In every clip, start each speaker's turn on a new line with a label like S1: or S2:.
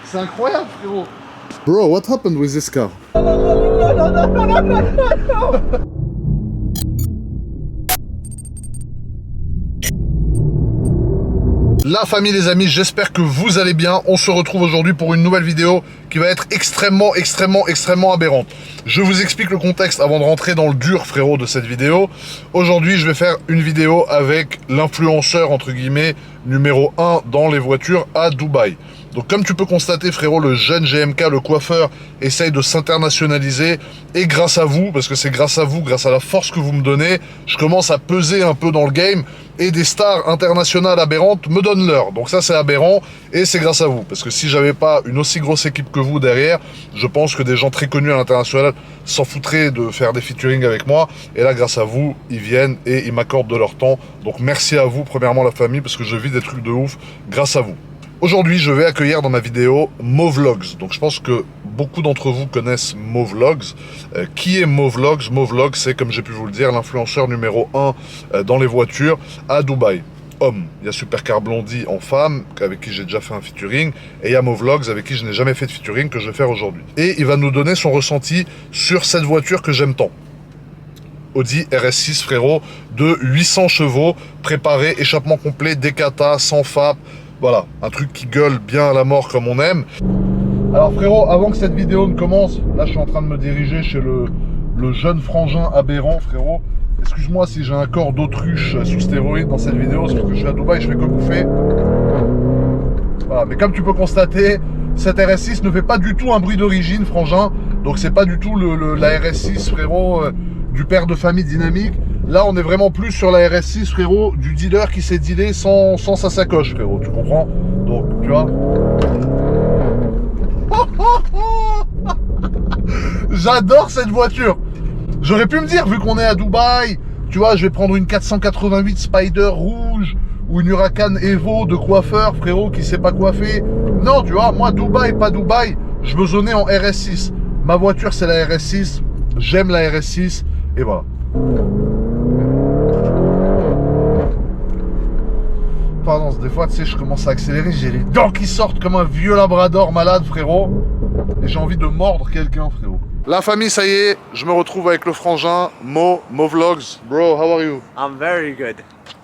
S1: C'est incroyable, frérot. Bro, what happened with this car? La famille, les amis, j'espère que vous allez bien. On se retrouve aujourd'hui pour une nouvelle vidéo qui va être extrêmement aberrante. Je vous explique le contexte avant de rentrer dans le dur, frérot, de cette vidéo. Aujourd'hui, je vais faire une vidéo avec l'influenceur, entre guillemets, numéro 1 dans les voitures à Dubaï. Donc comme tu peux constater, frérot, le jeune GMK, le coiffeur, essaye de s'internationaliser. Et grâce à vous, parce que c'est grâce à vous, grâce à la force que vous me donnez, je commence à peser un peu dans le game. Et des stars internationales aberrantes me donnent l'heure. Donc ça, c'est aberrant. Et c'est grâce à vous. Parce que si j'avais pas une aussi grosse équipe que vous derrière, je pense que des gens très connus à l'international s'en foutraient de faire des featuring avec moi. Et là, grâce à vous, ils viennent et ils m'accordent de leur temps. Donc merci à vous, premièrement la famille, parce que je vis des trucs de ouf grâce à vous. Aujourd'hui, je vais accueillir dans ma vidéo Movlogs. Donc, je pense que beaucoup d'entre vous connaissent Movlogs. Qui est Movlogs? Movlogs, c'est, comme j'ai pu vous le dire, l'influenceur numéro 1 dans les voitures à Dubaï. Homme, il y a Supercar Blondie en femme, avec qui j'ai déjà fait un featuring, et il y a Movlogs, avec qui je n'ai jamais fait de featuring, que je vais faire aujourd'hui. Et il va nous donner son ressenti sur cette voiture que j'aime tant. Audi RS6, frérot, de 800 chevaux, préparé, échappement complet, décata, sans FAP. Voilà, un truc qui gueule bien à la mort comme on aime. Alors frérot, avant que cette vidéo ne commence, là je suis en train de me diriger chez le jeune frangin aberrant, frérot. Excuse-moi si j'ai un corps d'autruche sous stéroïde dans cette vidéo, c'est parce que je suis à Dubaï, je fais que bouffer. Voilà, mais comme tu peux constater, cette RS6 ne fait pas du tout un bruit d'origine, frangin. Donc c'est pas du tout la RS6, frérot, du père de famille dynamique. Là, on est vraiment plus sur la RS6, frérot, du dealer qui s'est dealé sans sa sacoche, frérot, tu comprends? Donc, tu vois. J'adore cette voiture. J'aurais pu me dire, vu qu'on est à Dubaï, tu vois, je vais prendre une 488 Spider rouge ou une Huracan Evo de coiffeur, frérot, qui sait pas coiffer. Non, tu vois, moi, Dubaï, pas Dubaï, je veux zoner en RS6. Ma voiture, c'est la RS6. J'aime la RS6. Et voilà. Pardon, des fois, tu sais, je commence à accélérer, j'ai les dents qui sortent comme un vieux labrador malade, frérot. Et j'ai envie de mordre quelqu'un, frérot. La famille, ça y est, je me retrouve avec le frangin, Movlogs. Bro, how are you?
S2: I'm very good.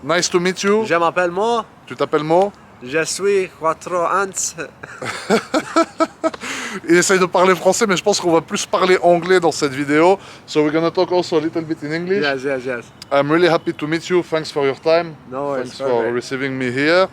S1: Nice to meet you.
S2: Je m'appelle Mo.
S1: Tu t'appelles Mo?
S2: Je suis Quattro Ants.
S1: Il essaye de parler français, mais je pense qu'on va plus parler anglais dans cette vidéo. So we're gonna talk also a little bit in English.
S2: Yes.
S1: I'm really happy to meet you. Thanks for your time.
S2: No worries.
S1: Thanks for receiving me here.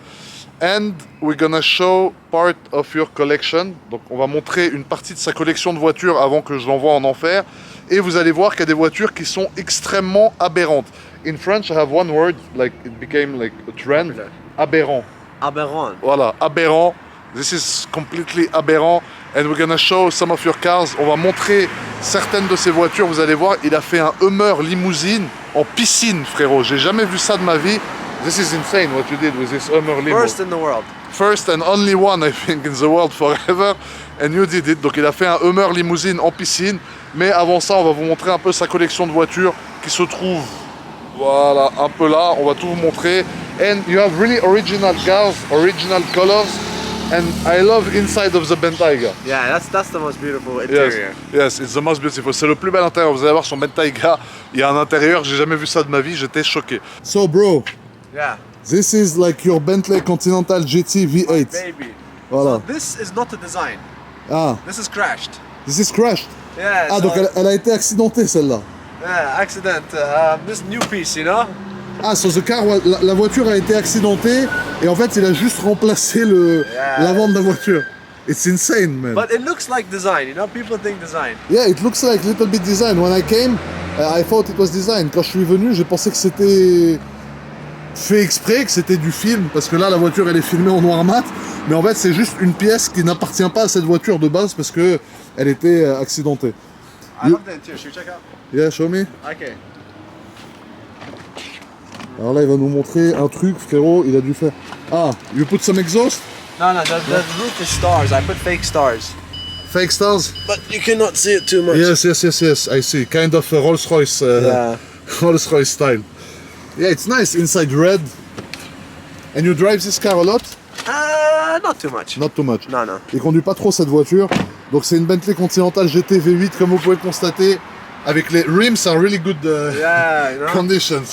S1: And we're gonna show part of your collection. Donc on va montrer une partie de sa collection de voitures avant que je l'envoie en enfer. Et vous allez voir qu'il y a des voitures qui sont extrêmement aberrantes. In French, I have one word, like it became like a trend. Aberrant.
S2: Aberrant.
S1: Voilà, aberrant. This is completely aberrant. And we're gonna show some of your cars. On va montrer certaines de ces voitures. Vous allez voir, il a fait un Hummer limousine en piscine, frérot. J'ai jamais vu ça de ma vie. This is insane what you did with this Hummer limo.
S2: First in the world.
S1: First and only one, I think, in the world forever. And you did it. Donc il a fait un Hummer limousine en piscine. Mais avant ça, on va vous montrer un peu sa collection de voitures qui se trouve, voilà, un peu là. On va tout vous montrer. And you have really original cars, original colors. And I love inside of the Bentayga.
S2: Yeah, that's the most beautiful interior.
S1: Yes, it's the most beautiful. C'est le plus bel intérieur. Vous allez voir son Bentayga. Il y a un intérieur, j'ai jamais vu ça de ma vie. J'étais choqué. So bro,
S2: Yeah.
S1: this is like your Bentley Continental GT V8.
S2: Baby.
S1: Voilà.
S2: So this is not a design.
S1: Ah,
S2: This is crashed.
S1: this is crashed.
S2: Yeah.
S1: Ah,
S2: so,
S1: donc elle a été accidentée celle-là.
S2: yeah, accident. This new piece, you know.
S1: Ah, so the car, la voiture a été accidentée et en fait il a juste remplacé l'avant de la voiture. It's insane, man.
S2: But it looks like design, you know. People think design.
S1: Yeah, it looks like a little bit design. When I came, I thought it was design. Quand je suis venu, j'ai pensé que c'était fait exprès, que c'était du film, parce que là la voiture elle est filmée en noir mat, mais en fait c'est juste une pièce qui n'appartient pas à cette voiture de base parce que elle était accidentée.
S2: I love the interior. Should we check out?
S1: Yeah, show me.
S2: Okay.
S1: Alors là il va nous montrer un truc, frérot, il a dû faire. Ah, you put some exhaust?
S2: No, the roof is stars. I put fake stars.
S1: Fake stars?
S2: But you cannot see it too much.
S1: Yes, I see. Kind of a Rolls-Royce,
S2: Yeah.
S1: Rolls-Royce style. Yeah, it's nice inside red. And you drive this car a lot?
S2: Not too much.
S1: Not too much.
S2: No, no.
S1: Il conduit pas trop cette voiture. Donc c'est une Bentley Continental GT V8 comme vous pouvez le constater. Avec les rims are really good
S2: Yeah, you know.
S1: conditions.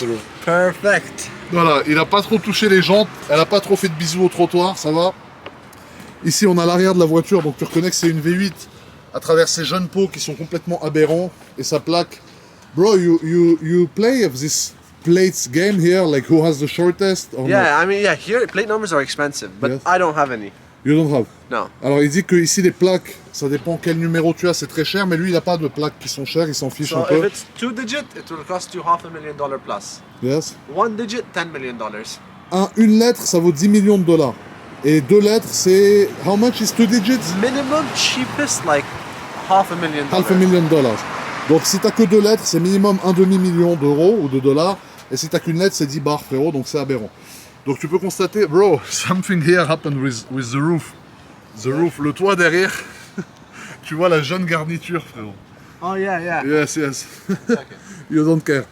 S2: Perfect.
S1: Voilà, il a pas trop touché les jantes. Elle a pas trop fait de bisous au trottoir, ça va. Ici on a l'arrière de la voiture, donc tu reconnais que c'est une V8 à travers ces jeunes pots qui sont complètement aberrants. Et sa plaque. Bro, you play of this plates game here, like who has the shortest or
S2: Yeah, I mean, yeah, here plate numbers are expensive, but
S1: Yes.
S2: I don't have any.
S1: not? You don't have.
S2: No.
S1: Alors il dit que ici les plaques, ça dépend quel numéro tu as, c'est très cher, mais lui il a pas de plaques qui sont chères, il s'en fiche un
S2: So if
S1: peu.
S2: it's 2 digit, it will cost you $500,000 plus.
S1: Yes.
S2: 1 digit, $10 million.
S1: Une lettre, ça vaut 10 millions de dollars. Et 2 lettres, c'est... How much is 2 digits?
S2: Minimum cheapest, like $500,000.
S1: Half a million dollars. Donc si t'as que 2 lettres, c'est minimum un demi-million d'euros ou de dollars. Et si t'as qu'une lettre, c'est 10 bars, frérot, donc c'est aberrant. Donc tu peux constater, bro, something here happened with the roof. The roof, le toit derrière. Tu vois la jeune garniture, frérot.
S2: Oh yeah, yeah.
S1: Yes, yes.
S2: It's okay.
S1: You don't care.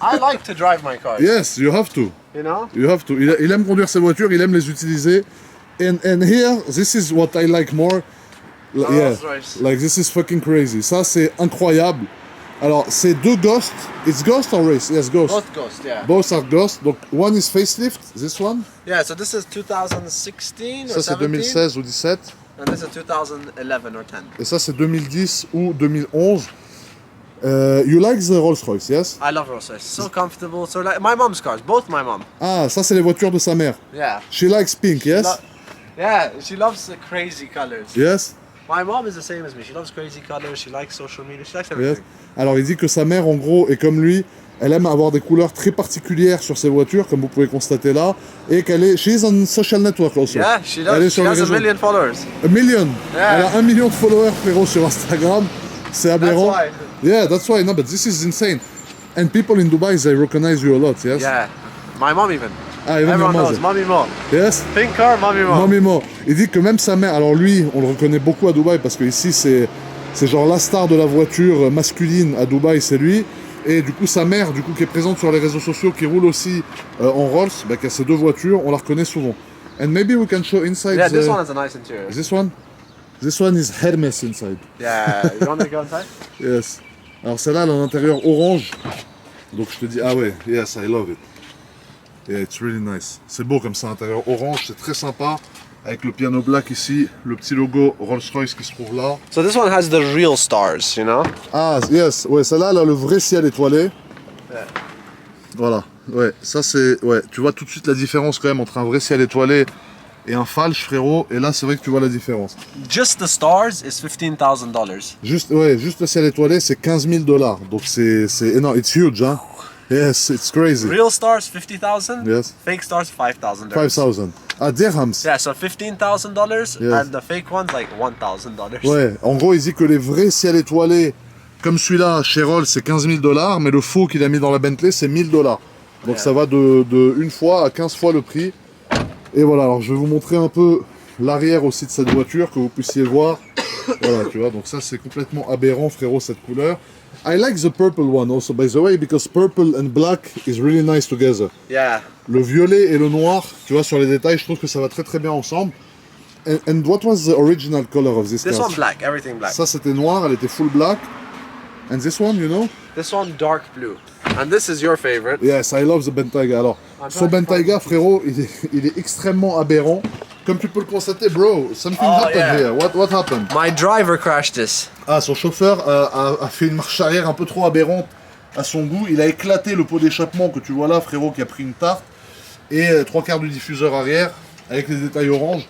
S2: I like to drive my car.
S1: Yes, you have to.
S2: You know?
S1: You have to. Il aime conduire ses voitures, il aime les utiliser. And here, this is what I like more. Yeah,
S2: Rolls-Royce.
S1: like this is fucking crazy. Ça, c'est incroyable. Alors, c'est deux Ghost. It's Ghost or Race? Yes, Ghost.
S2: Both Ghost, yeah.
S1: Both are Ghost. Donc, one is facelift, this one.
S2: Yeah, so this is 2016
S1: Ça,
S2: or
S1: c'est
S2: 17,
S1: 2016 ou 17.
S2: and this is 2011 or 10.
S1: Et ça, c'est 2010 ou 2011. You like the Rolls-Royce, yes?
S2: I love Rolls-Royce. So comfortable. So like my mom's cars, both my mom.
S1: Ah, ça, c'est les voitures de sa mère.
S2: Yeah.
S1: She likes pink, yes?
S2: Yeah, she loves the crazy colors.
S1: Yes?
S2: My mom is the same as me. She loves crazy colors. She likes social media. She likes
S1: Yes.
S2: everything.
S1: Alors il dit que sa mère en gros est comme lui, elle aime avoir des couleurs très particulières sur ses voitures comme vous pouvez constater là et qu'elle est she's on social network also.
S2: Yeah, she
S1: Elle
S2: does.
S1: est
S2: She
S1: sur les
S2: has a
S1: réseaux.
S2: million followers.
S1: A million.
S2: Yeah.
S1: Elle a 1 million de followers frérot sur Instagram. C'est aberrant.
S2: why.
S1: Yeah, that's why. No, but this is insane. And people in Dubai they recognize you a lot, yes?
S2: Yeah. My mom even.
S1: Ah, even your
S2: Everyone knows.
S1: mother.
S2: Mommy Mo.
S1: Yes?
S2: Pink car, Mommy Mo.
S1: Mommy Mo. Il dit que même sa mère, alors lui, on le reconnaît beaucoup à Dubaï parce que ici c'est genre la star de la voiture masculine à Dubaï, c'est lui. Et du coup sa mère, du coup qui est présente sur les réseaux sociaux, qui roule aussi en Rolls, bah, qui a ces deux voitures, on la reconnaît souvent. And maybe we can show inside.
S2: Yeah, this one has a nice interior.
S1: This one? This one is Hermes inside.
S2: Yeah, you want to go inside?
S1: Yes. Alors celle-là, elle a un intérieur orange. Donc je te dis, ah ouais, yes, I love it. Yeah, it's really nice. C'est beau comme ça, intérieur orange, c'est très sympa. Avec le piano black ici, le petit logo Rolls-Royce qui se trouve là.
S2: So this one has the real stars, you know?
S1: Ah, yes, ouais, celle-là, elle a le vrai ciel étoilé.
S2: Yeah.
S1: Voilà, ouais, ça c'est... Ouais, tu vois tout de suite la différence quand même entre un vrai ciel étoilé et un falche, frérot. Et là, c'est vrai que tu vois la différence.
S2: Just the stars is $15,000.
S1: Juste, ouais, juste le ciel étoilé, c'est 15 000 $. Donc c'est énorme, it's huge, hein. Yes, it's crazy.
S2: Real stars, 50,000.
S1: Yes.
S2: Fake stars, $5,000.
S1: 5,000. Ah, dirhams.
S2: Yeah, so $15,000,
S1: Yes.
S2: and the fake one's like $1,000.
S1: Ouais, en gros, il dit que les vrais ciels étoilés, comme celui-là, chez Rolls, c'est 15 000 $, mais le faux qu'il a mis dans la Bentley, c'est 1 000 $. Donc
S2: Yeah.
S1: ça va de une fois à 15 fois le prix. Et voilà, alors je vais vous montrer un peu l'arrière aussi de cette voiture, que vous puissiez voir. Voilà, tu vois, donc ça c'est complètement aberrant, frérot, cette couleur. I like the purple one also, by the way, because purple and black is really nice together.
S2: Yeah.
S1: Le violet et le noir, tu vois, sur les détails, je trouve que ça va très très bien ensemble. And what was the original color of this
S2: This
S1: car?
S2: one black, everything black.
S1: Ça c'était noir, elle était full black. And this one, you know?
S2: This one dark blue. And this is your favorite.
S1: Yes, I love the Bentayga. Alors, ce Bentayga, frérot, il est extrêmement aberrant. Comme tu peux le constater, bro, something happened
S2: yeah.
S1: here. What happened?
S2: My driver crashed this.
S1: Ah, son chauffeur a fait une marche arrière un peu trop aberrante à son goût. Il a éclaté le pot d'échappement que tu vois là, frérot, qui a pris une tarte. Et 3/4 du diffuseur arrière, avec les détails orange.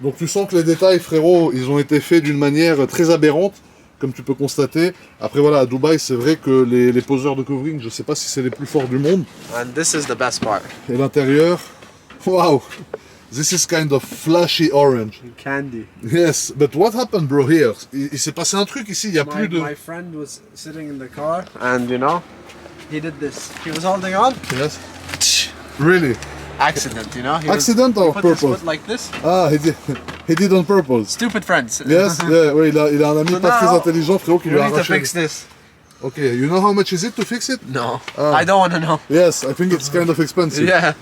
S1: Donc tu sens que les détails, frérot, ils ont été faits d'une manière très aberrante, comme tu peux constater. Après voilà, à Dubaï, c'est vrai que les poseurs de covering, je sais pas si c'est les plus forts du monde.
S2: And this is the best part.
S1: Et l'intérieur, wow, this is kind of flashy orange.
S2: Candy.
S1: Yes, but what happened, bro, here? Il s'est passé un truc ici, il y a plus de...
S2: My friend was sitting in the car. And you know, he did this. He was holding on.
S1: Yes. Really?
S2: Accident, you know? He
S1: Accident or
S2: he put his
S1: purpose?
S2: foot like this.
S1: Ah, he did on purpose.
S2: Stupid friends.
S1: Yes, yeah, ouais, il a un ami
S2: So
S1: pas très
S2: now,
S1: intelligent, frérot, qui
S2: You
S1: lui a
S2: need to
S1: arraché.
S2: fix this.
S1: Okay, you know how much is it to fix it?
S2: No.
S1: Ah.
S2: I don't want to know.
S1: Yes, I think it's kind of expensive.
S2: Yeah.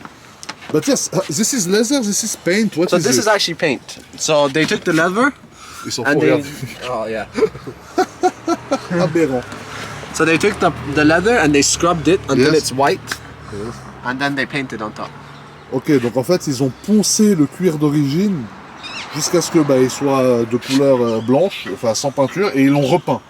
S1: But yes, this is leather, this is paint. What
S2: So
S1: is
S2: this
S1: it?
S2: is actually paint. So they took the leather
S1: Ils sont
S2: and
S1: fous,
S2: they.
S1: regarde.
S2: Oh yeah.
S1: Aberrant.
S2: So they took the leather and they scrubbed it until
S1: Yes.
S2: it's white,
S1: Yes.
S2: and then they painted on top.
S1: Ok, donc en fait, ils ont poncé le cuir d'origine jusqu'à ce que il soit de couleur blanche, enfin sans peinture, et ils l'ont repeint.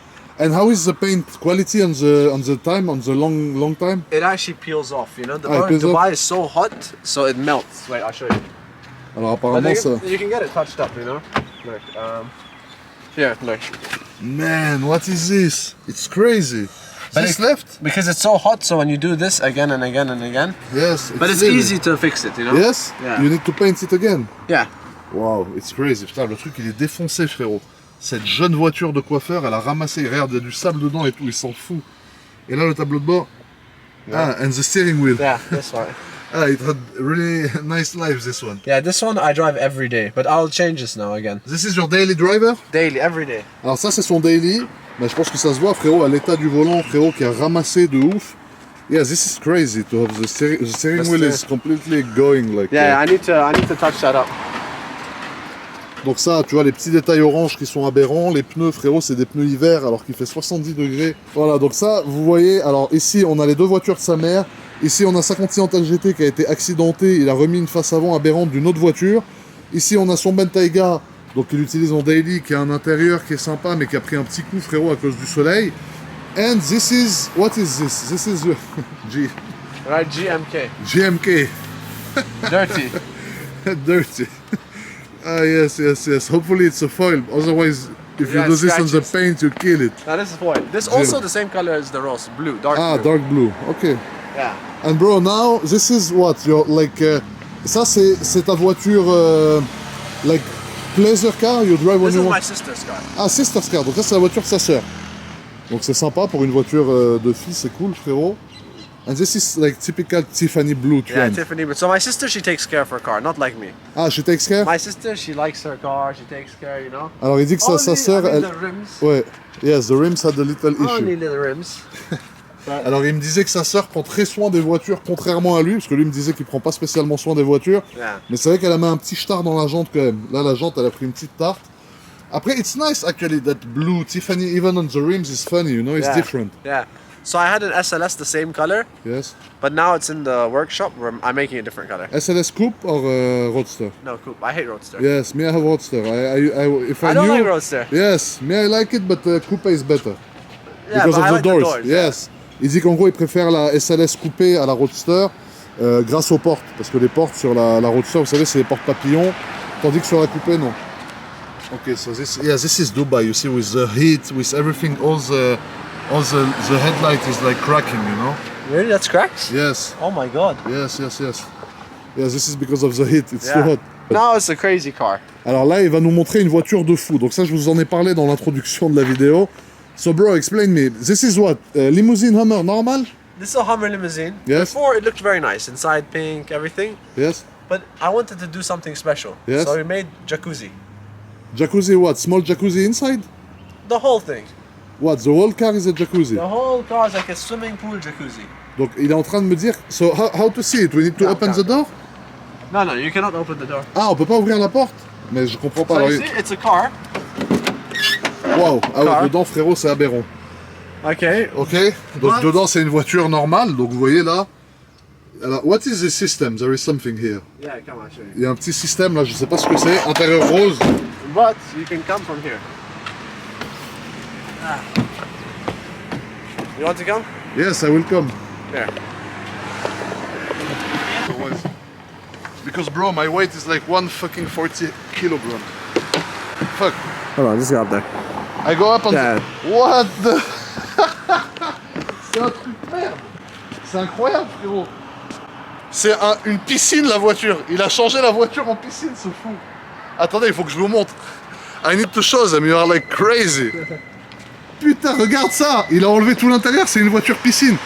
S1: And how is the paint quality on the time, on the long time?
S2: It actually peels off. You know,
S1: Ah, it peels
S2: Dubai is so hot, so it melts. Wait, I'll show you.
S1: Alors
S2: But
S1: apparemment ça...
S2: you can get it touched up. You know. Look. Here, look.
S1: Man, what is this? It's crazy.
S2: But
S1: This
S2: it-
S1: left?
S2: Because it's so hot, so when you do this again and again and again,
S1: Yes.
S2: but it's
S1: leaving.
S2: easy to fix it. You know.
S1: Yes?
S2: Yeah.
S1: You need to paint it again.
S2: Yeah.
S1: Wow, it's crazy. Putain, le truc il est défoncé, frérot. Cette jeune voiture de coiffeur, elle a ramassé, regarde, il y a du sable dedans et tout, il s'en fout. Et là, le tableau de bord. Ah, and the steering wheel.
S2: Yeah, this one.
S1: Ah, it had really nice life, this one.
S2: Yeah, this one I drive every day, but I'll change this now again.
S1: This is your daily driver?
S2: Daily, every day.
S1: Alors ça, c'est son daily. Mais je pense que ça se voit, frérot, à l'état du volant, frérot, qui a ramassé de ouf. Yeah, this is crazy to have the steering wheel is completely going like
S2: Yeah, I need to touch that up.
S1: Donc ça, tu vois, les petits détails orange qui sont aberrants. Les pneus, frérot, c'est des pneus hiver alors qu'il fait 70 degrés. Voilà, donc ça, vous voyez, alors ici, on a les deux voitures de sa mère. Ici, on a sa Continental GT qui a été accidenté. Il a remis une face avant aberrante d'une autre voiture. Ici, on a son Bentayga, donc il utilise en daily, qui a un intérieur qui est sympa, mais qui a pris un petit coup, frérot, à cause du soleil. And this is, what is this? This is
S2: Right, GMK.
S1: GMK.
S2: Dirty.
S1: Dirty. Ah, yes. Hopefully it's a foil. Otherwise, if you
S2: Yeah,
S1: do this on the
S2: scratches.
S1: paint, you kill it.
S2: Now this is foil. This also the same color as the rose, blue, dark
S1: Ah,
S2: blue.
S1: dark blue. Okay.
S2: Yeah.
S1: And bro, now this is what? Your like. Ça, c'est ta voiture. Like pleasure car you drive when
S2: This
S1: you
S2: is
S1: want.
S2: my sister's car.
S1: Ah, sister's car. Donc ça, c'est la voiture de sa sœur. Donc c'est sympa pour une voiture de fille, c'est cool, frérot. And this is like typical Tiffany blue
S2: Yeah,
S1: trend.
S2: Tiffany. But so my sister, she takes care of her car, not like me.
S1: Ah, she takes care.
S2: My sister, she likes her car. She takes care, you know.
S1: Alors il dit que sa sœur, elle.
S2: the rims.
S1: Ouais. Yes, the rims had a little issue.
S2: Only little rims.
S1: Alors il me disait que sa sœur prend très soin des voitures, contrairement à lui, parce que lui me disait qu'il prend pas spécialement soin des voitures.
S2: Yeah.
S1: Mais c'est vrai qu'elle a mis un petit star dans la jante quand même. Là, la jante, elle a pris une petite tarte. Après, it's nice actually that blue Tiffany, even on the rims, is funny, you know, it's
S2: Yeah.
S1: different.
S2: Yeah. So I had an SLS the same color,
S1: Yes.
S2: but now it's in the workshop where I'm making a different color.
S1: SLS Coupe or Roadster?
S2: No, coupe. I hate Roadster.
S1: Yes, me I have Roadster. If I
S2: I don't
S1: knew,
S2: like Roadster.
S1: Yes, me I like it, but Coupe is better.
S2: Yeah,
S1: Because
S2: but
S1: of
S2: I
S1: the
S2: like
S1: doors.
S2: the doors.
S1: Yes. Il dit qu'en gros, il préfère la SLS coupée à la Roadster grâce aux portes. Parce que les portes sur la Roadster, vous savez, c'est les portes papillons. Tandis que sur la coupée, non. Okay, so this is Dubai. You see, with the heat, with everything, all the headlight is like cracking, you know.
S2: Really? That's cracked?
S1: Yes,
S2: Oh my god.
S1: yes. Yes, this is because of the heat. It's too
S2: Yeah.
S1: hot.
S2: Now it's a crazy car.
S1: Alors là, il va nous montrer une voiture de fou. Donc ça, je vous en ai parlé dans l'introduction de la vidéo. So bro, explain me. This is what? Limousine Hummer normal?
S2: This is a Hummer limousine.
S1: Yes.
S2: Before it looked very nice, inside pink, everything.
S1: Yes.
S2: But I wanted to do something special.
S1: Yes.
S2: So we made jacuzzi.
S1: Jacuzzi what? Small jacuzzi inside?
S2: The whole thing.
S1: What? The whole car is a jacuzzi.
S2: The whole car is like a swimming pool jacuzzi.
S1: Donc il est en train de me dire. So how to see it? We need to
S2: Down,
S1: open
S2: down,
S1: the door?
S2: No, you cannot open the door.
S1: Ah, on peut pas ouvrir la porte? Mais je comprends pas.
S2: So
S1: Alors,
S2: you see, it's a car.
S1: Wow. Ah ouais,
S2: Car.
S1: dedans, frérot, c'est aberrant.
S2: Okay.
S1: Ok. Donc
S2: What?
S1: dedans, c'est une voiture normale. Donc vous voyez là. Alors, what is the system? There is something here.
S2: Yeah, come on, I'll show you.
S1: Il y a un petit système là, je sais pas ce que c'est. Intérieur rose.
S2: But you can come from here. You want to come?
S1: Yes, I will come.
S2: There.
S1: Because bro, my weight is like 140 kilogram. Fuck.
S2: Hold on, just go up there.
S1: I go up on
S2: Yeah.
S1: What the... C'est un truc de merde. C'est incroyable, frérot. C'est une piscine, la voiture. Il a changé la voiture en piscine, ce fou. Attendez, il faut que je vous montre. I need to show them, you are like crazy. Putain, regarde ça. Il a enlevé tout l'intérieur, c'est une voiture piscine.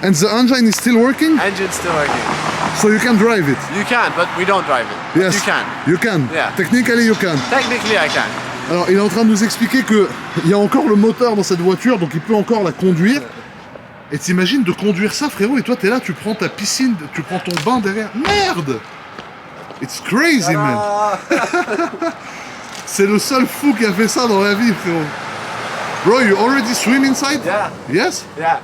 S1: And the engine is still working,
S2: Engine's still working.
S1: so you can drive it.
S2: You can, but we don't drive it.
S1: Yes.
S2: You can.
S1: You can.
S2: Yeah.
S1: Technically, you can.
S2: Technically, I can.
S1: Alors, il est en train de nous expliquer qu'il y a encore le moteur dans cette voiture, donc il peut encore la conduire. Et t'imagines de conduire ça, frérot, et toi t'es là, tu prends ta piscine, tu prends ton bain derrière. Merde! It's crazy, man! C'est le seul fou qui a fait ça dans la vie, frérot. Bro, you already swim inside?
S2: Yeah.
S1: Yes?
S2: Yeah.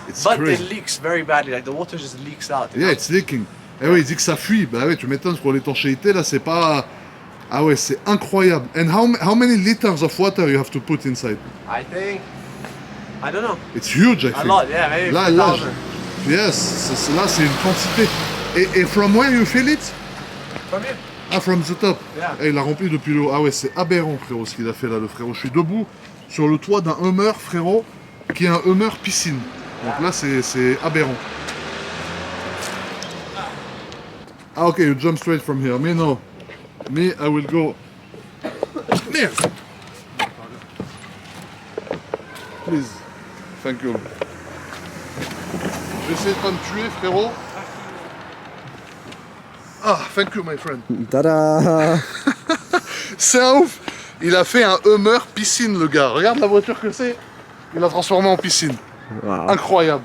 S1: It's
S2: But
S1: crazy.
S2: it leaks very badly. Like the water just leaks out. You
S1: Yeah,
S2: know?
S1: it's leaking. Eh ouais, il dit que ça fuit. Bah ouais, tu m'étonnes pour l'étanchéité, là, c'est pas... Ah ouais, c'est incroyable. And how many liters of water you have to put inside?
S2: I think. I don't know.
S1: It's huge, I
S2: A
S1: think.
S2: lot. Yeah, maybe.
S1: Là,
S2: 4,000.
S1: yes, là, c'est une quantité. Et from where you fill it?
S2: From here.
S1: Ah, from the top.
S2: Yeah.
S1: Et il l'a rempli depuis le haut. Ah ouais, c'est aberrant, frérot, ce qu'il a fait là, le frérot. Je suis debout sur le toit d'un Hummer, frérot, qui est un Hummer piscine. Donc là, c'est aberrant. Ah, ok, you jump straight from here. Me, no. Me, I will go. Merde! Please. Thank you. Je vais essayer de pas me tuer, frérot. Ah, thank you, my friend.
S2: Ta-da!
S1: C'est un ouf. Il a fait un Hummer piscine, le gars. Regarde la voiture que c'est. Il l'a transformé en piscine.
S2: Wow.
S1: Incroyable.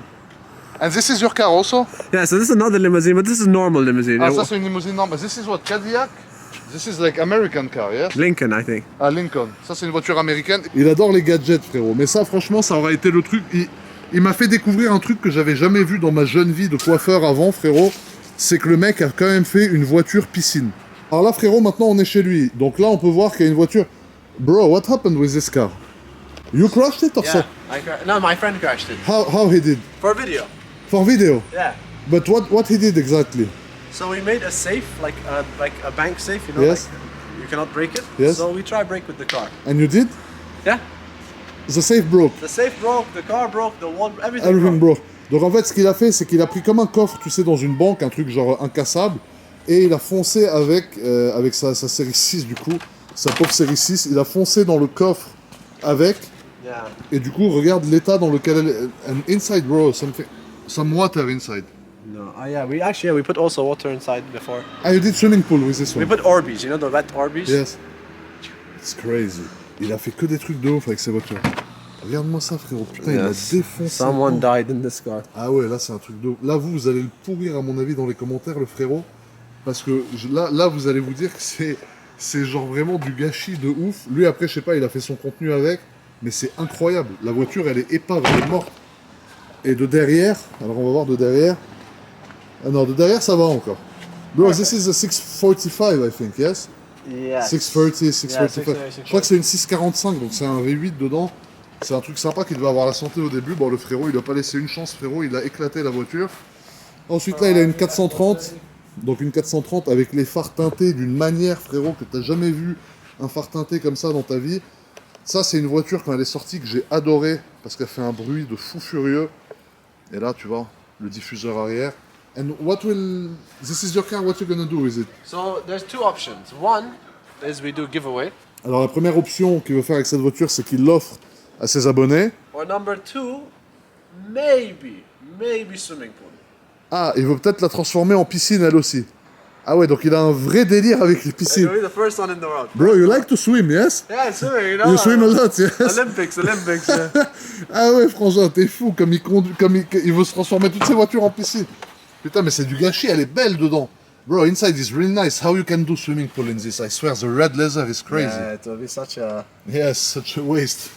S1: And this is your car also?
S2: Yeah, so this is not the limousine, but this is normal limousine.
S1: Ah, ça c'est une limousine normale. This is what, Cadillac? This is like American car, yes?
S2: Lincoln, I think.
S1: Ah, Lincoln. Ça c'est une voiture américaine. Il adore les gadgets, frérot. Mais ça, franchement, ça aurait été le truc. Il m'a fait découvrir un truc que j'avais jamais vu dans ma jeune vie de coiffeur avant, frérot. C'est que le mec a quand même fait une voiture piscine. Alors là, frérot, maintenant on est chez lui. Donc là, on peut voir qu'il y a une voiture. Bro, what happened with this car? You crashed it or so?
S2: No, my friend crashed it.
S1: How he did?
S2: For a video.
S1: For video.
S2: Yeah.
S1: But what he did exactly?
S2: So we made a safe, like a bank safe, you know,
S1: Yes.
S2: like you cannot break it.
S1: Yes.
S2: So we try break with the car.
S1: And you did?
S2: Yeah.
S1: The safe broke.
S2: The safe broke, the car broke, the wall, everything,
S1: Everything
S2: broke.
S1: broke. Donc en fait, ce qu'il a fait, c'est qu'il a pris comme un coffre, tu sais, dans une banque, un truc genre incassable, et il a foncé avec sa série 6, du coup, sa pauvre série 6, il a foncé dans le coffre avec,
S2: Yeah.
S1: et du coup, regarde l'état dans lequel elle est. And inside, bro, some water inside.
S2: No. Yeah. We put also water inside before.
S1: Ah, you did swimming pool with this
S2: We
S1: one?
S2: put Orbeez, you know the wet Orbeez.
S1: Yes. It's crazy. Il a fait que des trucs de ouf avec ses voitures. Regarde-moi ça, frérot. Putain, il a défoncé.
S2: Someone died in this car.
S1: Ah ouais, là c'est un truc de ouf. Là vous allez le pourrir à mon avis dans les commentaires, le frérot. Parce que là vous allez vous dire que c'est genre vraiment du gâchis de ouf. Lui après, je sais pas, il a fait son contenu avec. Mais c'est incroyable. La voiture elle est épave, elle est morte. Et de derrière, alors on va voir de derrière. Ah non, de derrière ça va encore. Bro, this is a 645 I think, yes?
S2: Yeah.
S1: 630, 645.
S2: Yeah,
S1: Je crois que c'est une 645, donc c'est un V8 dedans. C'est un truc sympa qui devait avoir la santé au début. Bon, le frérot, il a pas laissé une chance, frérot, il a éclaté la voiture. Ensuite, là, il a une 430. Donc une 430 avec les phares teintés d'une manière, frérot, que t'as jamais vu un phare teinté comme ça dans ta vie. Ça, c'est une voiture, quand elle est sortie, que j'ai adorée, parce qu'elle fait un bruit de fou furieux. Et là, tu vois, le diffuseur arrière. And this is your car, what you gonna do with it?
S2: So there's two options. One is we do giveaway.
S1: Alors, la première option qu'il veut faire avec cette voiture, c'est qu'il l'offre à ses abonnés.
S2: Or number two, maybe swimming pool.
S1: Ah, il veut peut-être la transformer en piscine, elle aussi. Ah ouais, donc il a un vrai délire avec les piscines.
S2: We're the first one in the world.
S1: Bro, you like to swim, yes?
S2: Yeah, swimming, you know.
S1: You swim a lot, yes?
S2: Olympics. Yeah.
S1: Ah ouais, frangin, t'es fou, comme il conduit, il veut se transformer toutes ses voitures en piscine. Putain, mais c'est du gâchis, elle est belle dedans. Bro, inside is really nice. How you can do swimming pool in this? I swear, the red leather is crazy.
S2: Yeah, it will be such a.
S1: Yes, such a waste.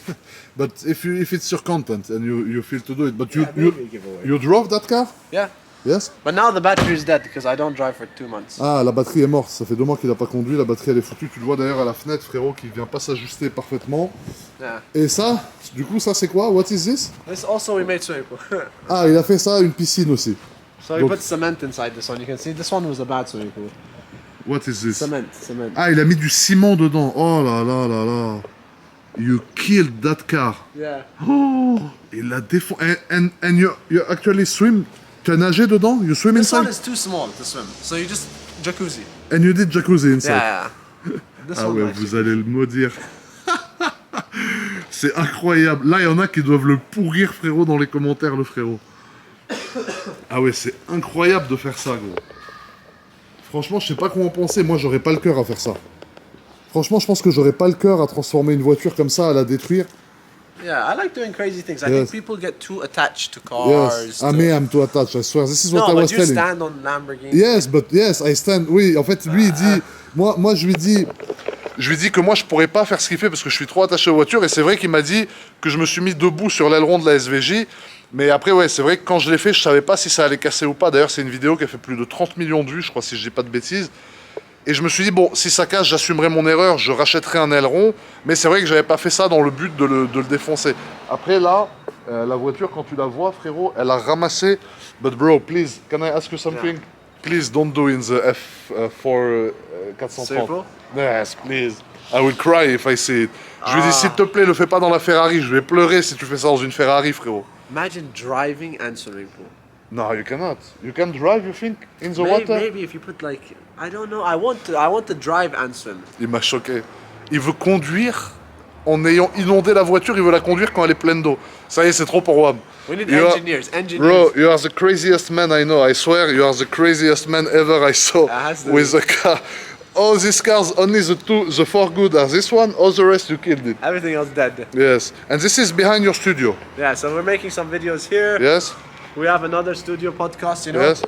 S1: But if it's your content and you feel to do it, but
S2: maybe giveaway.
S1: you drove that car?
S2: Yeah.
S1: Yes?
S2: But now the battery is dead because I don't drive for 2 months.
S1: Ah, la batterie est morte, ça fait 2 mois qu'il a pas conduit, la batterie elle est foutue. Tu le vois d'ailleurs à la fenêtre, frérot, qui vient pas s'ajuster parfaitement.
S2: Yeah.
S1: Et ça, du coup, ça c'est quoi? What is this?
S2: This also we made swimming pool.
S1: Ah, il a fait ça, une piscine aussi.
S2: So we
S1: Donc-
S2: put cement inside this one. You can see this one was a bad swimming pool.
S1: What is this?
S2: Cement.
S1: Ah, il a mis du ciment dedans. Oh là là là là. You killed that car.
S2: Yeah.
S1: Oh, il l'a défoncé. And you actually swim. Tu as nagé dedans? You swim
S2: This one
S1: inside?
S2: is too small to swim, so you just jacuzzi.
S1: And you did jacuzzi inside?
S2: Yeah. This
S1: Ah
S2: one
S1: ouais,
S2: actually-
S1: vous allez le maudire. C'est incroyable. Là, il y en a qui doivent le pourrir, frérot, dans les commentaires, le frérot. Ah ouais, c'est incroyable de faire ça, gros. Franchement, je sais pas comment penser. Moi, j'aurais pas le cœur à faire ça. Franchement, je pense que j'aurais pas le cœur à transformer une voiture comme ça, à la détruire.
S2: Yeah, I like doing crazy things. I
S3: Yes.
S2: think people get too attached to cars.
S3: Yes, I mean, I'm too attached, I swear. This is what
S2: No,
S3: I
S2: but
S3: was
S2: you
S3: telling.
S2: stand on Lamborghini.
S3: Yes, but yes, I stand. Oui, en fait, lui, il dit... Moi, je lui dis...
S1: Je lui dis que moi je pourrais pas faire ce qu'il fait parce que je suis trop attaché aux voitures et c'est vrai qu'il m'a dit que je me suis mis debout sur l'aileron de la SVJ. Mais après ouais, c'est vrai que quand je l'ai fait, je savais pas si ça allait casser ou pas. D'ailleurs, c'est une vidéo qui a fait plus de 30 millions de vues, je crois, si je dis pas de bêtises. Et je me suis dit, bon, si ça casse, j'assumerai mon erreur, je rachèterai un aileron. Mais c'est vrai que j'avais pas fait ça dans le but de le défoncer. Après là, la voiture, quand tu la vois, frérot, elle a ramassé. But bro, please, can I ask you something?
S2: Yeah.
S1: Please don't do in the F4 430.
S2: Circle?
S1: Yes, please. I will cry if I see it. Je lui dis, s'il te plaît, le fais pas dans la Ferrari. Je vais pleurer si tu fais ça dans une Ferrari, frérot.
S2: Imagine driving and swimming pool.
S1: No, you cannot. You can drive, you think, in the
S2: Maybe,
S1: water?
S2: maybe if you put like, I don't know. I want to drive and swim.
S1: Il m'a choqué. Il veut conduire en ayant inondé la voiture. Il veut la conduire quand elle est pleine d'eau. Ça y est, c'est trop pour Wam.
S2: We need
S1: You are-
S2: engineers.
S1: Bro, you are the craziest man I know. I swear, you are the craziest man ever I saw
S2: Has to
S1: with a car. All these cars, only the four good are this one. All the rest, you killed it.
S2: Everything else dead.
S1: Yes. And this is behind your studio.
S2: Yeah, so we're making some videos here.
S1: Yes?
S2: We have another studio podcast, you know.
S1: Yes?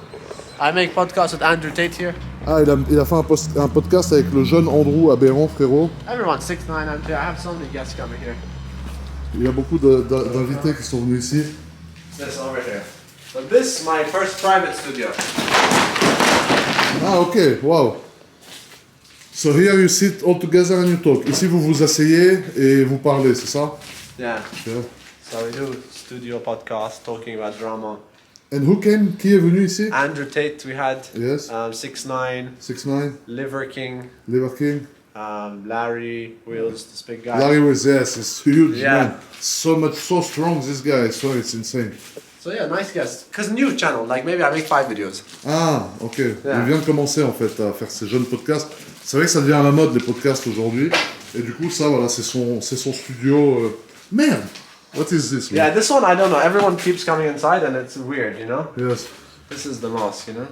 S2: I make podcasts with Andrew Tate here.
S3: Ah, il a fait un podcast avec le jeune Andrew Aberrant, frérot.
S2: Everyone, 6ix9ine, Andrew. I have so many guests coming here.
S3: Il y a beaucoup d'invités qui sont venus ici.
S2: This over here. So this is my first private studio.
S3: Ah, ok, wow. So here you sit all together and you talk. Ici, vous vous asseyez et vous parlez, c'est ça?
S2: Yeah.
S3: Yeah.
S2: So we do studio podcast talking about drama.
S3: And who came? Qui est venu ici?
S2: Andrew Tate we had.
S3: Yes.
S2: 6ix9ine,
S3: 6ix9ine,
S2: Liver King,
S3: Liver King.
S2: Larry Wheels, this big guy.
S3: Larry was, yes, it's huge,
S2: Yeah.
S3: man. So strong, this guy, I swear, it's insane.
S2: So yeah, nice guests. Cause new channel, like maybe I make 5 videos.
S3: Ah, ok.
S2: Yeah.
S3: Il vient de commencer, en fait, à faire ses jeunes podcasts. C'est vrai que ça devient à la mode, les podcasts, aujourd'hui. Et du coup, ça, voilà, c'est son studio. Merde! What is this, man?
S2: Yeah, this one I don't know. Everyone keeps coming inside and it's weird, you know.
S3: Yes.
S2: This is the mosque, you know.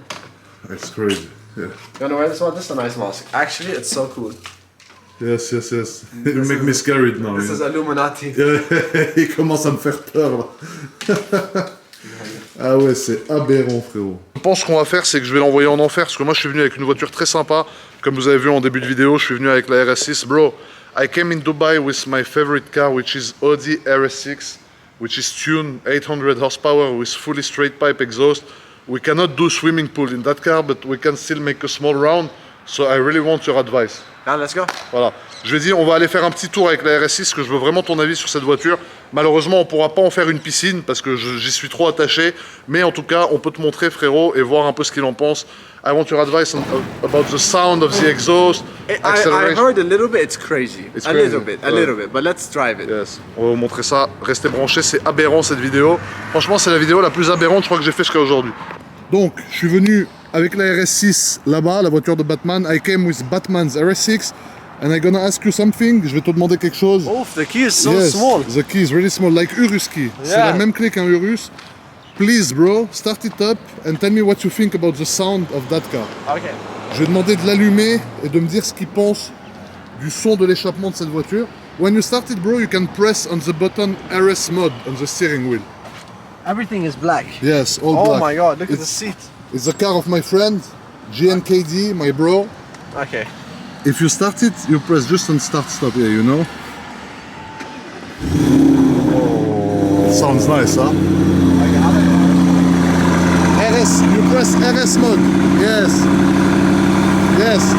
S3: It's crazy. Yeah.
S2: You wanna wear this one? This is a nice mosque. Actually, it's so cool.
S3: Yes. You make me scared now.
S2: This
S3: you
S2: is
S3: know.
S2: Illuminati.
S3: Il commence à me faire peur, là. Ah ouais, c'est aberrant, frérot.
S1: Je pense qu'on va faire, c'est que je vais l'envoyer en enfer parce que moi je suis venu avec une voiture très sympa. Comme vous avez vu en début de vidéo, je suis venu avec la RS6. Bro, I came in Dubai with my favorite car, which is Audi RS6, which is tuned 800 horsepower with fully straight pipe exhaust. We cannot do swimming pool in that car, but we can still make a small round. So I really want your advice.
S2: Now let's go.
S1: Voilà. Je vais dire, on va aller faire un petit tour avec la RS6, que je veux vraiment ton avis sur cette voiture. Malheureusement, on ne pourra pas en faire une piscine parce que j'y suis trop attaché. Mais en tout cas, on peut te montrer, frérot, et voir un peu ce qu'il en pense. I want your advice about the sound of the exhaust,
S2: I
S1: acceleration.
S2: heard a little bit. It's crazy.
S1: It's
S2: a
S1: crazy.
S2: little bit. But let's drive it.
S1: Yes. On va vous montrer ça. Restez branchés, c'est aberrant cette vidéo. Franchement, c'est la vidéo la plus aberrante, je crois, que j'ai fait jusqu'à aujourd'hui.
S3: Donc, je suis venu avec la RS6 là-bas, la voiture de Batman. I came with Batman's RS6. And I'm gonna ask you something. Je vais te demander quelque chose.
S2: Oof, the key is so
S3: Yes,
S2: small.
S3: the key is really small, like Urus key. C'est
S2: Yeah.
S3: la même clé qu'un Urus. Please, bro, start it up and tell me what you think about the sound of that car.
S2: Okay.
S3: Je vais demander de l'allumer et de me dire ce qu'il pense du son de l'échappement de cette voiture. When you start it, bro, you can press on the button RS mode on the steering wheel.
S2: Everything is black.
S3: Yes, all
S2: Oh
S3: black.
S2: my god, look at the
S3: It's-
S2: seat.
S3: It's the car of my friend, GNKD, my bro.
S2: Okay.
S3: If you start it, you press just on start stop here, you know? It sounds nice, huh? RS, you press RS mode. Yes. Yes.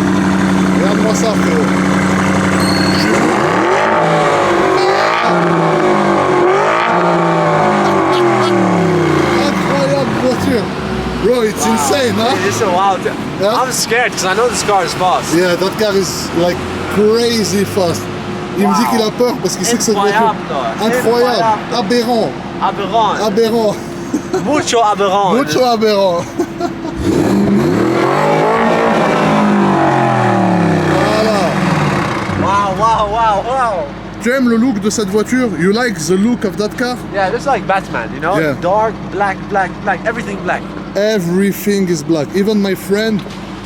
S3: Regarde-moi ça, frérot. Incroyable voiture. Bro, it's insane, huh?
S2: It's so wild.
S3: Yeah?
S2: I'm scared because I know this car is fast.
S3: Yeah, that car is like crazy fast. Il me dit qu'il a peur parce qu'il sait que cette voiture...
S2: Incroyable,
S3: Incroyable,
S2: incroyable.
S3: aberrant,
S2: Aberrant.
S3: aberrant,
S2: Mucho aberrant.
S3: mucho aberrant. Voilà.
S2: Wow.
S3: Tu aimes le look de cette voiture? You like the look of that car?
S2: Yeah, this is like Batman, you know?
S3: Yeah.
S2: Dark, black, everything black.
S3: Everything is black. Even my friend,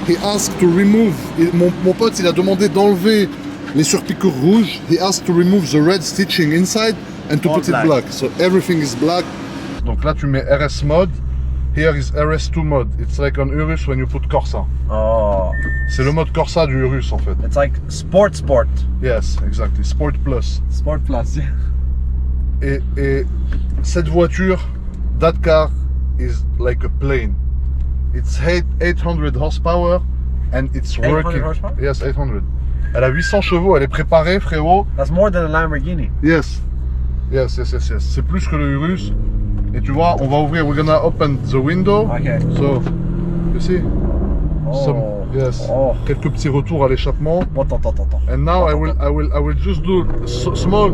S3: he asked to remove... Mon pote, il a demandé d'enlever les surpiqûres rouges. He asked to remove the red stitching inside and to
S2: All
S3: put
S2: black.
S3: it black. So everything is black.
S1: Donc là, tu mets RS mode. Here is RS2 mode. It's like on Urus when you put Corsa.
S2: Oh,
S1: C'est le mode Corsa du Urus en fait.
S2: it's like sport.
S1: Yes, exactly. Sport Plus.
S2: Sport plus, yeah.
S1: Et cette voiture, that car is like a plane. It's 800 horsepower and it's
S2: 800
S1: working.
S2: horsepower?
S1: Yes, 800. Elle a 800 chevaux, elle est préparée, frérot.
S2: That's more than a Lamborghini.
S1: Yes. Yes. C'est plus que le Urus. Et tu vois, on va ouvrir. We're gonna open the window.
S2: Okay.
S1: So, you see?
S2: Oh.
S1: Yes.
S2: Oh.
S1: Quelques petits retours à l'échappement.
S2: Attends.
S1: And now I will just do small.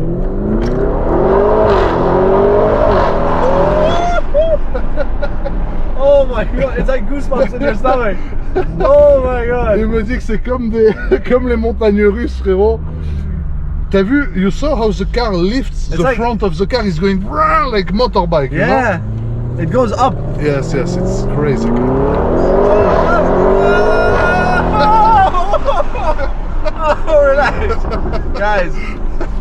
S2: Oh my god, it's like goosebumps in your stomach. Oh my god.
S1: Il me dit que c'est comme comme les montagnes russes, frérot. T'as vu? You saw how the car lifts the
S2: like-
S1: front of the car is going like motorbike.
S2: Yeah. It goes up.
S1: You know? Yes, it's crazy.
S2: Oh, relax. Guys,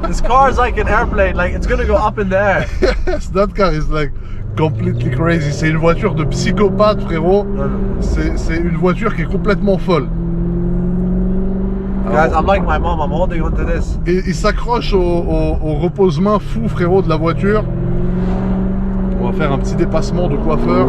S2: this car is like an airplane, like it's gonna go up in the air.
S1: Yes, that car is like completely crazy. C'est une voiture de psychopathe, frérot. C'est une voiture qui est complètement folle.
S2: Guys, I'm like my mom, I'm holding on to this.
S1: Et il s'accroche au repose-main fou, frérot, de la voiture. On va faire un petit dépassement de coiffeur.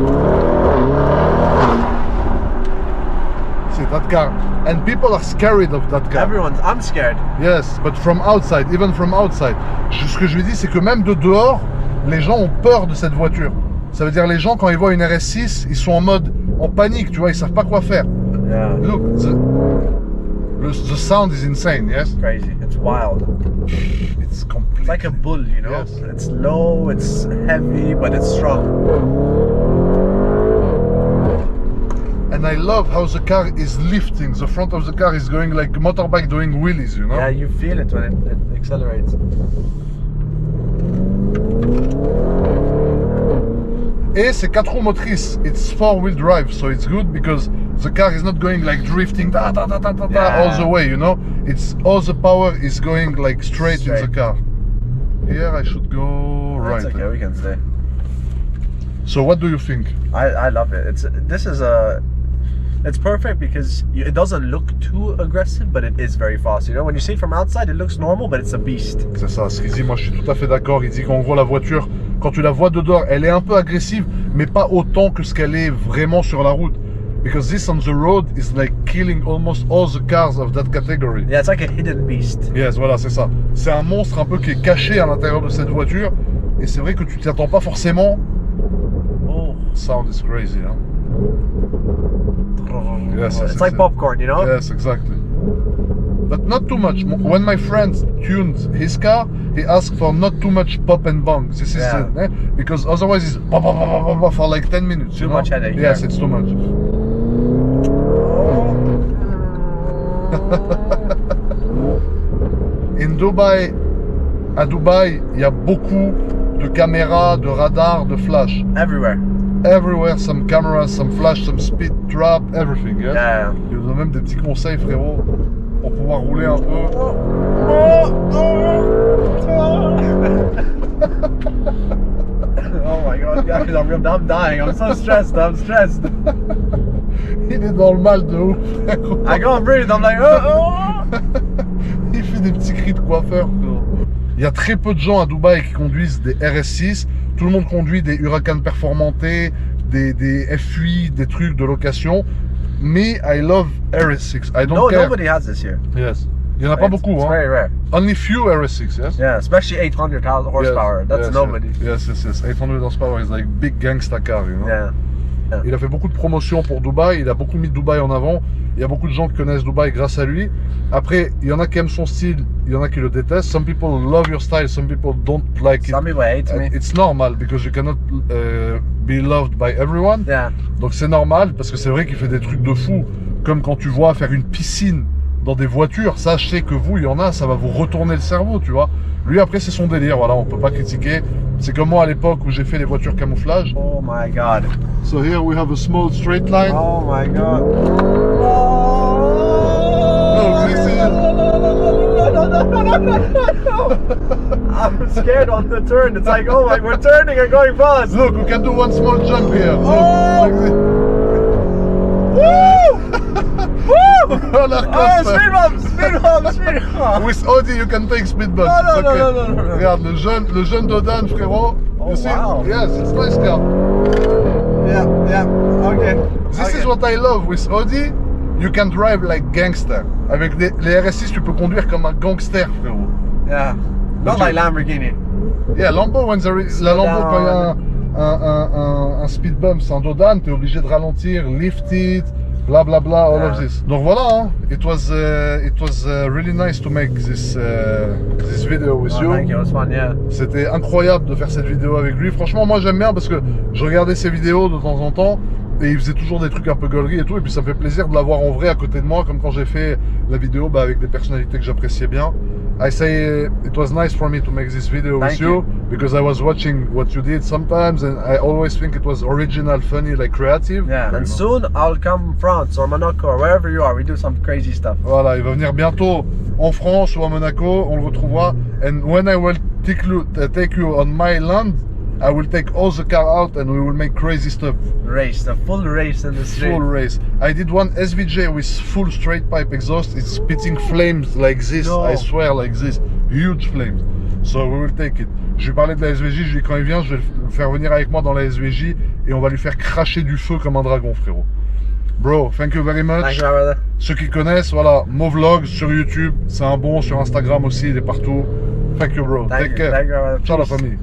S1: C'est that car. And people are scared of that car.
S2: I'm scared.
S1: Yes, but from outside, even from outside. Ce que je lui dis, c'est que même de dehors, les gens ont peur de cette voiture. Ça veut dire les gens, quand ils voient une RS6, ils sont en panique, tu vois, ils savent pas quoi faire.
S2: Yeah.
S1: Look, the sound is insane, yes?
S2: Crazy. It's wild.
S1: It's complete.
S2: It's like a bull, you know?
S1: Yes.
S2: It's low, it's heavy, but it's strong.
S1: And I love how the car is lifting. The front of the car is going like a motorbike doing wheelies, you know?
S2: Yeah, you feel it when it accelerates.
S1: Et c'est 4 roues motrices. It's 4-wheel drive, so it's good because the car is not going like drifting
S2: Yeah.
S1: all the way, you know? It's all the power is going like straight in the car. Here I should go right.
S2: It's okay, we can stay.
S1: So what do you think?
S2: I love it. It's perfect because it doesn't look too aggressive, but it is very fast. You know, when you see it from outside, it looks normal, but it's a beast.
S1: C'est ça, ce qu'il dit, moi je suis tout à fait d'accord. Il dit qu'en gros la voiture, quand tu la vois de dehors, elle est un peu agressive, mais pas autant que ce qu'elle est vraiment sur la route. Because this on the road is like killing almost all the cars of that category.
S2: Yeah, it's like a hidden beast.
S1: Yes, voilà, c'est ça. C'est un monstre un peu qui est caché à l'intérieur de cette voiture. Et c'est vrai que tu t'y attends pas forcément.
S2: Oh.
S1: Sound is crazy, hein? Yes,
S2: It's like popcorn, you know?
S1: Yes, exactly. But not too much. When my friend tuned his car, he asked for not too much pop and bang. This is because otherwise it's for like 10 minutes.
S2: Too much headache.
S1: Yes,
S2: yeah.
S1: it's too much. In Dubai, à Dubaï, il y a beaucoup de caméras, de radars, de flash.
S2: Everywhere.
S1: Everywhere, some cameras, some flash, some speed trap, everything. Yes?
S2: Yeah.
S1: Il nous donne même des petits conseils, frérot, pour pouvoir rouler un peu.
S2: Oh my god, guys, I'm dying. I'm so stressed.
S1: Il est dans le mal de ouf, frérot.
S2: I can't breathe. I'm like, oh.
S1: Il fait des petits cris de coiffeur. Il y a très peu de gens à Dubaï qui conduisent des RS6. Tout le monde conduit des Huracan Performante, des F8, des trucs de location. Me, I love RS6. I don't care.
S2: Nobody has this here.
S1: Yes. Il n'y en a pas beaucoup,
S2: It's
S1: hein.
S2: very rare.
S1: Only few RS6, yes?
S2: Yeah, especially 800 horsepower.
S1: Yes,
S2: That's
S1: yes,
S2: nobody.
S1: Yes. 800 horsepower is like big gangsta car, you know?
S2: Yeah.
S1: Il a fait beaucoup de promotions pour Dubaï, il a beaucoup mis Dubaï en avant. Il y a beaucoup de gens qui connaissent Dubaï grâce à lui. Après, il y en a qui aiment son style, il y en a qui le détestent. Some people love your style, some people don't like it.
S2: Some people hate me.
S1: It's normal because you cannot be loved by everyone.
S2: Yeah.
S1: Donc c'est normal parce que c'est vrai qu'il fait des trucs de fou. Comme quand tu vois faire une piscine dans des voitures, ça je sais que vous, il y en a, ça va vous retourner le cerveau, tu vois. Lui après c'est son délire, voilà, on peut pas critiquer. C'est comme moi à l'époque où j'ai fait les voitures camouflage.
S2: Oh my god.
S1: So here we have a small straight line.
S2: Oh my god.
S1: No, this is...
S2: I'm scared on the turn. It's like, oh my, we're turning and going fast.
S1: Look, we can do one small jump here. Look,
S2: Oh!
S1: like this.
S2: Woo!
S1: Roller
S2: Oh,
S1: coaster.
S2: speed bump, speed bump, speed bump.
S1: With Audi, you can take speed bumps.
S2: No,
S1: It's
S2: no,
S1: okay.
S2: no, no, no, no.
S1: Regarde, le jeune Dodan, frérot.
S2: Oh,
S1: You see?
S2: wow.
S1: Yes, it's nice car.
S2: Yeah, yeah, okay.
S1: This
S2: okay.
S1: is what I love with Audi. You can drive like gangster. Avec les RS6, tu peux conduire comme un gangster, frérot.
S2: Yeah. Not like Lamborghini.
S1: Yeah, Lambo, when there is, la Lambo, quand il y a un speed bump, c'est un Dodan, t'es obligé de ralentir, lift it, bla bla bla, all of
S2: Yeah.
S1: this. Donc voilà, hein. It was really nice to make this video with
S2: Oh,
S1: you.
S2: thank you, it was fun, yeah.
S1: C'était incroyable de faire cette vidéo avec lui. Franchement, moi j'aime bien parce que je regardais ses vidéos de temps en temps et il faisait toujours des trucs un peu gauleries et tout. Et puis ça me fait plaisir de l'avoir en vrai à côté de moi, comme quand j'ai fait la vidéo avec des personnalités que j'appréciais bien. I say it was nice for me to make this video with
S2: Thank
S1: you
S2: you.
S1: because I was watching what you did sometimes and I always think it was original, funny, like creative.
S2: Yeah, and soon I'll come France or Monaco or wherever you are. We do some crazy stuff.
S1: Voilà, il va venir bientôt en France ou à Monaco, on le retrouvera. And when I will take you on my land, I will take all the car out and we will make crazy stuff.
S2: Race, the full race in the street.
S1: Full race. I did one SVJ with full straight pipe exhaust. It's spitting flames like this,
S2: No.
S1: I swear, like this. Huge flames. So we will take it. Je lui parlais de la SVJ, je lui ai dit quand il vient, je vais le faire venir avec moi dans la SVJ et on va lui faire cracher du feu comme un dragon, frérot. Bro, thank you very much.
S2: Thank you, my brother.
S1: Ceux qui connaissent, voilà, Movlog sur YouTube, c'est un bon, sur Instagram aussi, il est partout. Thank you, bro.
S2: Thank
S1: Take
S2: you,
S1: care.
S2: thank you, my brother.
S1: Ciao la
S2: Peace.
S1: famille.